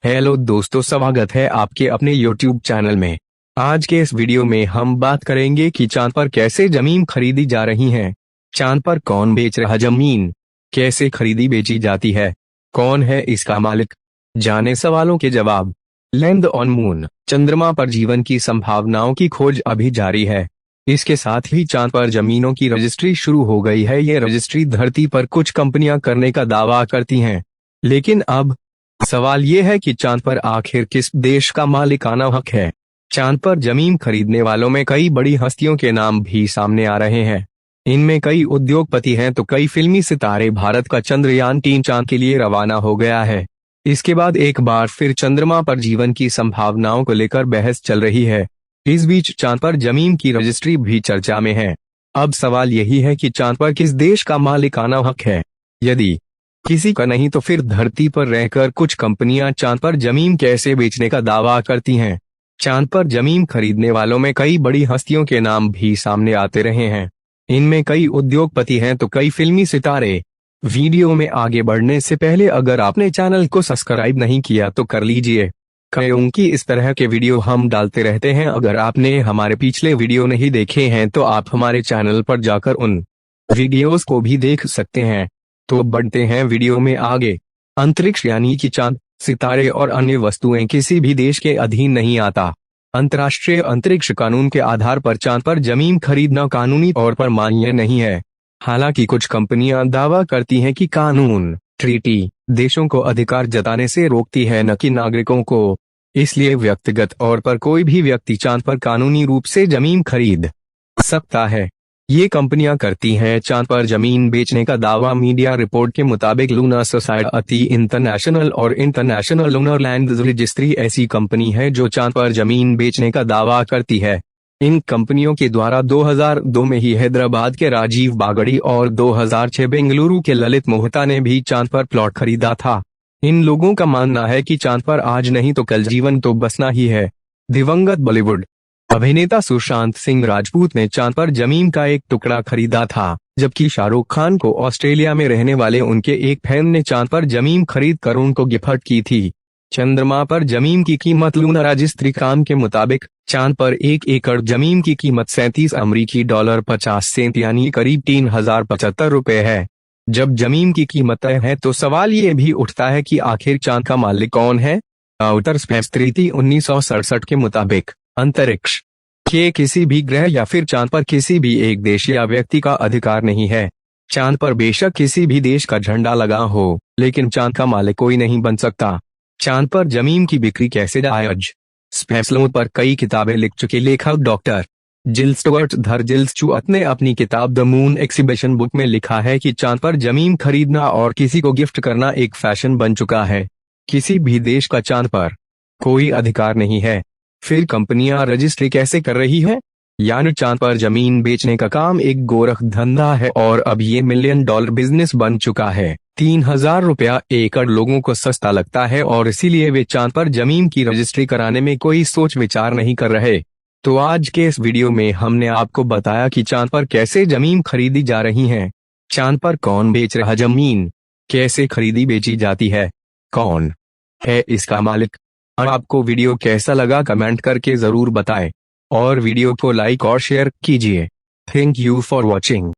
Hello दोस्तों, स्वागत है आपके अपने YouTube चैनल में। आज के इस वीडियो में हम बात करेंगे कि चांद पर कैसे जमीन खरीदी जा रही है। चांद पर कौन बेच रहा जमीन, कैसे खरीदी बेची जाती है, कौन है इसका मालिक, जाने सवालों के जवाब। लैंड ऑन मून, चंद्रमा पर जीवन की संभावनाओं की खोज अभी जारी है। इसके साथ ही चांद पर जमीनों की रजिस्ट्री शुरू हो गई है। ये रजिस्ट्री धरती पर कुछ कंपनियां करने का दावा करती हैं, लेकिन अब सवाल ये है कि चांद पर आखिर किस देश का मालिकाना हक है। चांद पर जमीन खरीदने वालों में कई बड़ी हस्तियों के नाम भी सामने आ रहे हैं। इनमें कई उद्योगपति हैं तो कई फिल्मी सितारे। भारत का चंद्रयान-3 चांद के लिए रवाना हो गया है। इसके बाद एक बार फिर चंद्रमा पर जीवन की संभावनाओं को लेकर बहस चल रही है। इस बीच चांद पर जमीन की रजिस्ट्री भी चर्चा में है। अब सवाल यही है कि चांद पर किस देश का मालिकाना हक है। यदि किसी का नहीं तो फिर धरती पर रहकर कुछ कंपनियां चांद पर जमीन कैसे बेचने का दावा करती हैं। चांद पर जमीन खरीदने वालों में कई बड़ी हस्तियों के नाम भी सामने आते रहे हैं। इनमें कई उद्योगपति हैं तो कई फिल्मी सितारे। वीडियो में आगे बढ़ने से पहले अगर आपने चैनल को सब्सक्राइब नहीं किया तो कर लीजिए, क्योंकि इस तरह के वीडियो हम डालते रहते हैं। अगर आपने हमारे पिछले वीडियो नहीं देखे हैं तो आप हमारे चैनल पर जाकर उन वीडियोस को भी देख सकते हैं। तो बढ़ते हैं वीडियो में आगे। अंतरिक्ष यानी कि चांद, सितारे और अन्य वस्तुएं किसी भी देश के अधीन नहीं आता। अंतर्राष्ट्रीय अंतरिक्ष कानून के आधार पर चांद पर जमीन खरीदना कानूनी तौर पर मान्य नहीं है। हालांकि कुछ कंपनियां दावा करती हैं कि कानून, ट्रीटी, देशों को अधिकार जताने से रोकती है, न कि नागरिकों को। इसलिए व्यक्तिगत तौर पर कोई भी व्यक्ति चांद पर कानूनी रूप से जमीन खरीद सकता है। ये कंपनियां करती हैं चांद पर जमीन बेचने का दावा। मीडिया रिपोर्ट के मुताबिक लूना सोसाइटी इंटरनेशनल और इंटरनेशनल लूनर लैंड रजिस्ट्री ऐसी कंपनी है जो चांद पर जमीन बेचने का दावा करती है। इन कंपनियों के द्वारा 2002 में ही हैदराबाद के राजीव बागड़ी और 2006 बेंगलुरु के ललित मोहता ने भी चांद पर प्लॉट खरीदा था। इन लोगों का मानना है कि चांद पर आज नहीं तो कल जीवन तो बसना ही है। दिवंगत बॉलीवुड अभिनेता सुशांत सिंह राजपूत ने चांद पर जमीन का एक टुकड़ा खरीदा था, जबकि शाहरुख खान को ऑस्ट्रेलिया में रहने वाले उनके एक फैन ने चांद पर जमीन खरीद कर उनको गिफ्ट की थी। चंद्रमा पर जमीन की कीमत लूना रजिस्ट्री काम के मुताबिक चांद पर 1 एकड़ जमीन की कीमत 37 अमरीकी डॉलर 50 सेंट यानी करीब 3075 रुपए है। जब जमीन की कीमत तय है तो सवाल ये भी उठता है कि आखिर चांद का मालिक कौन है। आउटर स्पेस ट्रीटी 1967 के मुताबिक अंतरिक्ष के किसी भी ग्रह या फिर चांद पर किसी भी एक देश या व्यक्ति का अधिकार नहीं है। चांद पर बेशक किसी भी देश का झंडा लगा हो, लेकिन चांद का मालिक कोई नहीं बन सकता। चांद पर जमीन की बिक्री कैसे जायज। स्पेस लॉ पर कई किताबें लिख चुके लेखक डॉक्टर जिल स्टुअर्ट जिल स्टुअर्ट ने अपनी किताब द मून एक्सिबिशन बुक में लिखा है कि चांद पर जमीन खरीदना और किसी को गिफ्ट करना एक फैशन बन चुका है। किसी भी देश का चांद पर कोई अधिकार नहीं है। फिर कंपनियां रजिस्ट्री कैसे कर रही है। यानी चांद पर जमीन बेचने का काम एक गोरख धंधा है और अब ये $1 मिलियन बिजनेस बन चुका है। 3000 रुपया एकड़ लोगों को सस्ता लगता है और इसीलिए वे चांद पर जमीन की रजिस्ट्री कराने में कोई सोच विचार नहीं कर रहे। तो आज के इस वीडियो में हमने आपको बताया कि चांद पर कैसे जमीन खरीदी जा रही है, चांद पर कौन बेच रहा जमीन, कैसे खरीदी बेची जाती है, कौन है इसका मालिक। और आपको वीडियो कैसा लगा कमेंट करके जरूर बताएं और वीडियो को लाइक और शेयर कीजिए। Thank you for watching.